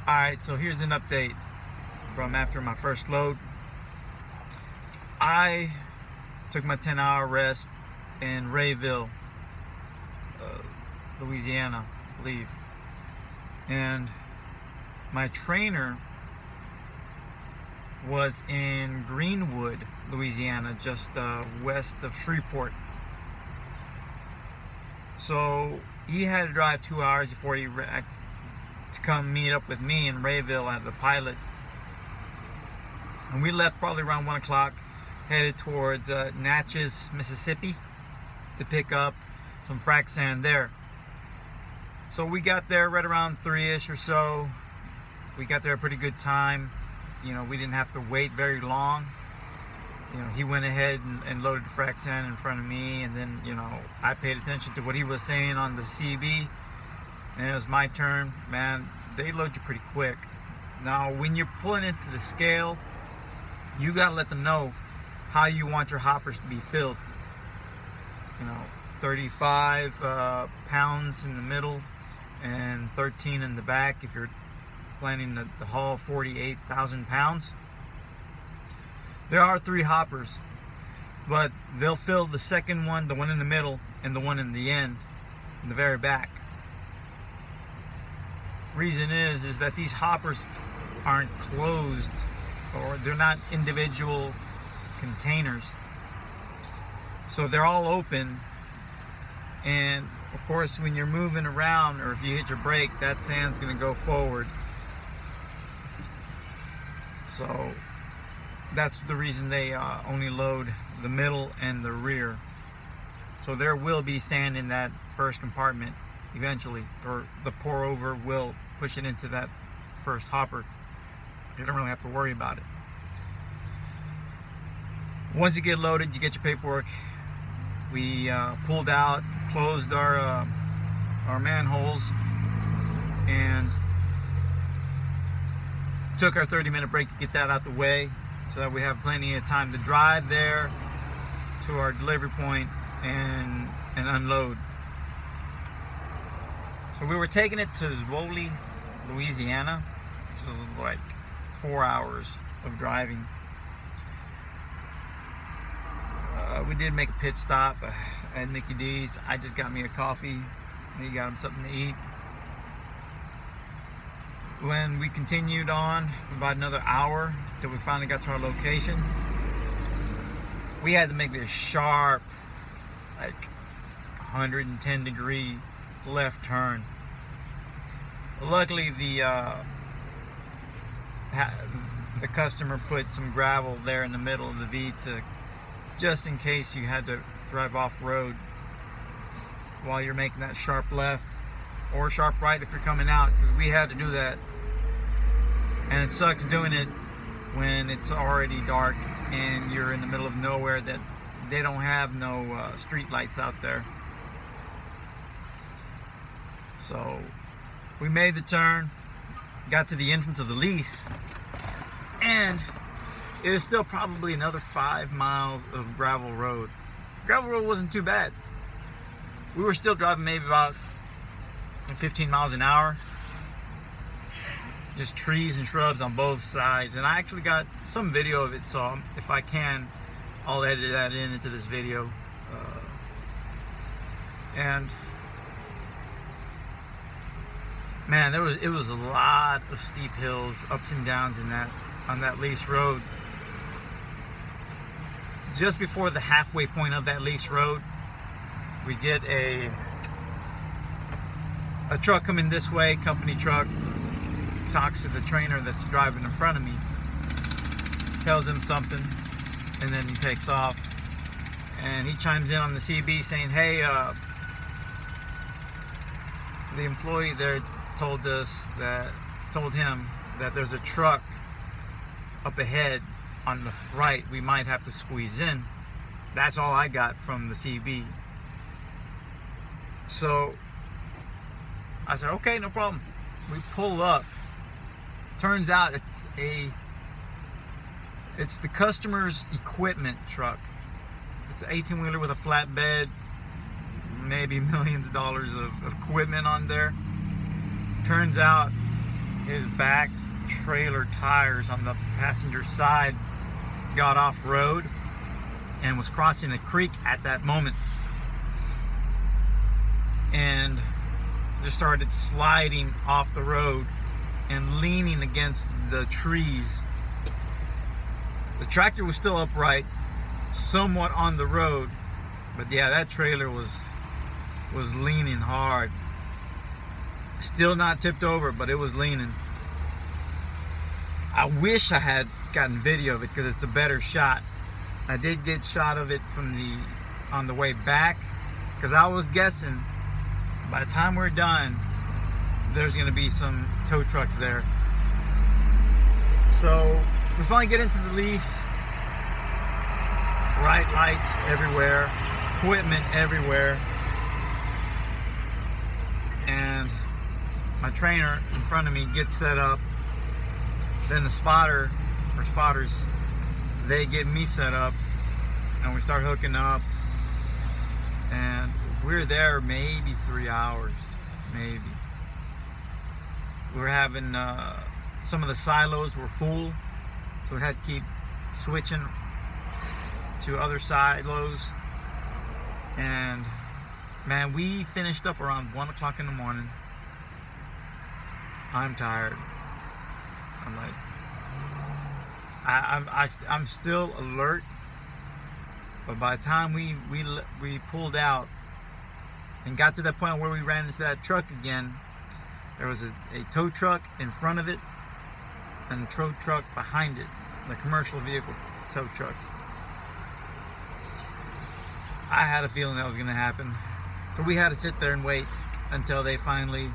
Alright, so here's an update from after my first load. I took my 10-hour rest in Rayville, Louisiana, I believe. And my trainer was in Greenwood, Louisiana, just west of Shreveport. So he had to drive 2 hours before he to come meet up with me in Rayville at the pilot. And we left probably around 1 o'clock, headed towards Natchez, Mississippi, to pick up some frac sand there. So we got there right around 3-ish or so. We got there a pretty good time. You know, we didn't have to wait very long. You know, he went ahead and loaded the frac sand in front of me, and then, you know, I paid attention to what he was saying on the CB, and it was my turn. Man, they load you pretty quick. Now, when you're pulling into the scale, you gotta let them know how you want your hoppers to be filled. You know, 35 pounds in the middle and 13 in the back if you're planning to haul 48,000 pounds. There are 3 hoppers, but they'll fill the second one, the one in the middle, and the one in the end, in the very back. Reason is that these hoppers aren't closed, or they're not individual containers. So they're all open, and of course when you're moving around or if you hit your brake, that sand's gonna go forward. So that's the reason they only load the middle and the rear. So there will be sand in that first compartment eventually, or the pour over will push it into that first hopper. You don't really have to worry about it. Once you get loaded, you get your paperwork. We pulled out, closed our manholes, and took our 30-minute break to get that out the way, so that we have plenty of time to drive there to our delivery point and unload. So we were taking it to Zwolle, Louisiana. This was like 4 hours of driving. We did make a pit stop at Mickey D's. I just got me a coffee. He got him something to eat. When we continued on about another hour till we finally got to our location, we had to make this sharp, like 110 degree left turn. Luckily the customer put some gravel there in the middle of the V to, just in case you had to drive off road while you're making that sharp left or sharp right if you're coming out, because we had to do that. And it sucks doing it when it's already dark and you're in the middle of nowhere that they don't have no street lights out there. So we made the turn, got to the entrance of the lease, and it was still probably another 5 miles of gravel road. Gravel road wasn't too bad. We were still driving maybe about 15 miles an hour. Just trees and shrubs on both sides. And I actually got some video of it, so if I can, I'll edit that into this video. And man, it was a lot of steep hills, ups and downs on that lease road. Just before the halfway point of that lease road, we get a truck coming this way, company truck, talks to the trainer that's driving in front of me, tells him something, and then he takes off. And he chimes in on the CB saying, hey, the employee there told him that there's a truck up ahead on the right, we might have to squeeze in. That's all I got from the CB. So I said, okay, no problem. We pull up. Turns out it's the customer's equipment truck. It's an 18-wheeler with a flatbed, maybe millions of dollars of equipment on there. Turns out his back trailer tires on the passenger side got off road and was crossing a creek at that moment, and just started sliding off the road and leaning against the trees. The tractor was still upright, somewhat on the road, but yeah, that trailer was leaning hard. Still not tipped over, but it was leaning. I wish I had gotten video of it because it's a better shot. I did get shot of it on the way back, because I was guessing by the time we're done there's going to be some tow trucks there. So we finally get into the lease. Bright lights everywhere, equipment everywhere, and my trainer in front of me gets set up. Then the spotters, they get me set up, and we start hooking up, and we're there maybe 3 hours, maybe. We were having some of the silos were full, so we had to keep switching to other silos. And man, we finished up around 1 o'clock in the morning. I'm tired. I'm like, I'm still alert, but by the time we pulled out and got to that point where we ran into that truck again, there was a tow truck in front of it and a tow truck behind it, the commercial vehicle tow trucks. I had a feeling that was going to happen, so we had to sit there and wait until they finally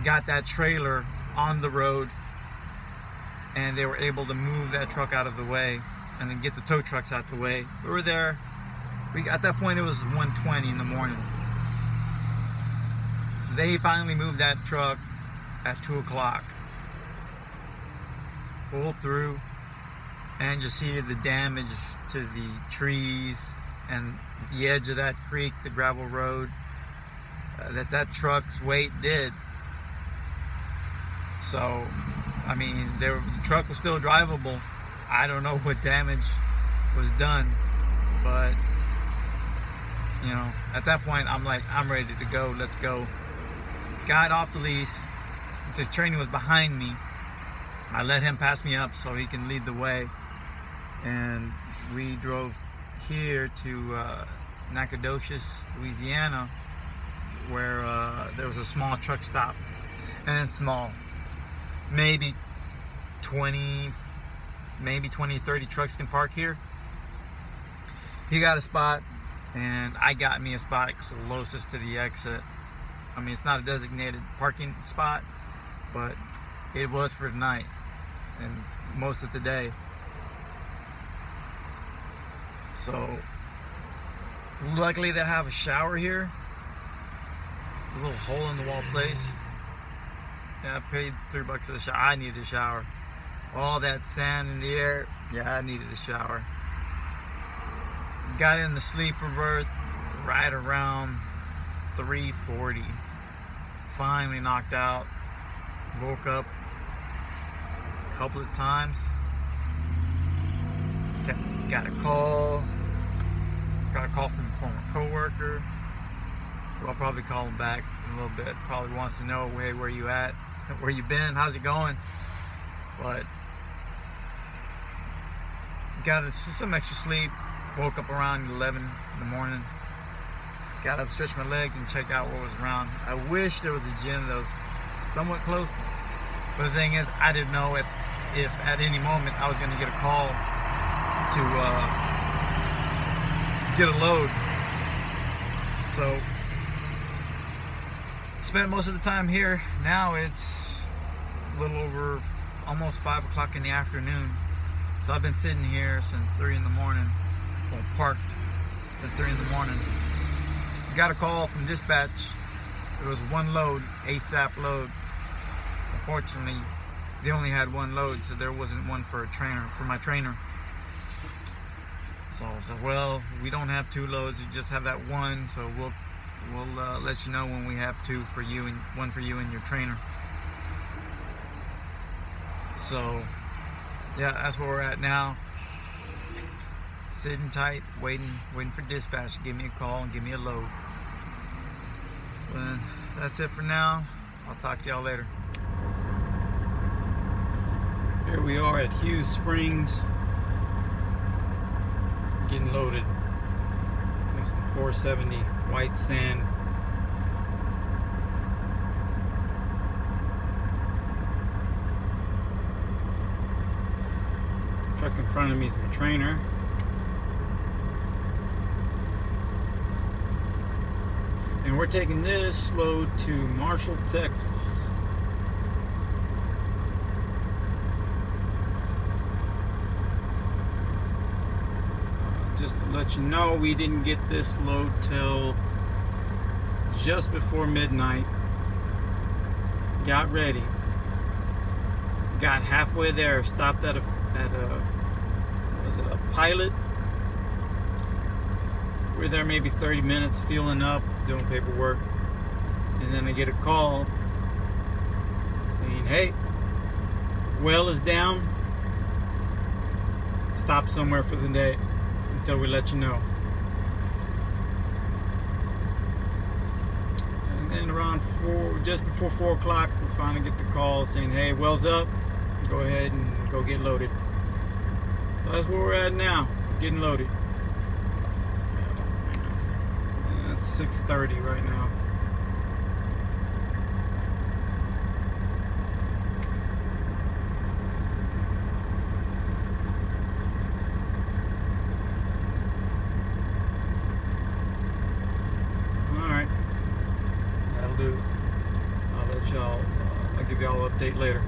got that trailer on the road, and they were able to move that truck out of the way and then get the tow trucks out the way. We were there. At that point it was 1:20 in the morning. They finally moved that truck at 2 o'clock. Pulled through and just see the damage to the trees and the edge of that creek, the gravel road, that truck's weight did. So, I mean, the truck was still drivable. I don't know what damage was done, but you know, at that point I'm like, I'm ready to go, let's go. Got off the lease. The trainer was behind me. I let him pass me up so he can lead the way, and we drove here to Nacogdoches, Louisiana, where there was a small truck stop. And it's small, maybe 20, 30 trucks can park here. He got a spot, and I got me a spot closest to the exit. I mean, it's not a designated parking spot, but it was for tonight and most of today. So luckily they have a shower here, a little hole in the wall place. Yeah, I paid $3 for the shower. I needed a shower. All that sand in the air, yeah, I needed a shower. Got in the sleeper berth right around 3:40. Finally knocked out. Woke up a couple of times. Got a call. Got a call from a former coworker. Well, I'll probably call him back in a little bit. Probably wants to know, hey, where you at? Where you been? How's it going? But got some extra sleep. Woke up around 11 in the morning. Got up, stretched my legs, and checked out what was around. I wish there was a gym that was somewhat close. But the thing is, I didn't know if at any moment I was going to get a call to get a load. So spent most of the time here. Now it's a little over almost 5 o'clock in the afternoon. So I've been sitting here since 3 in the morning. Well, parked since 3 in the morning. Got a call from dispatch. It was one load, ASAP load. Unfortunately, they only had one load, so there wasn't one for my trainer. So I said, well, we don't have 2 loads, we just have that one, so we'll let you know when we have 2 for you, and one for you and your trainer. So yeah, that's where we're at now. Sitting tight, waiting for dispatch to give me a call and give me a load. But that's it for now. I'll talk to y'all later. Here we are at Hughes Springs, getting loaded with some 470 white sand. Truck in front of me is my trainer. And we're taking this load to Marshall, Texas. Just to let you know, we didn't get this load till just before midnight. Got ready. Got halfway there, stopped at a Pilot. We're there maybe 30 minutes, fueling up, doing paperwork, and then I get a call saying, hey, well is down, stop somewhere for the day until we let you know. And then around just before 4 o'clock, we finally get the call saying, hey, well's up, go ahead and go get loaded. So that's where we're at now, getting loaded. It's 6:30 right now. Alright, that'll do. I'll give y'all an update later.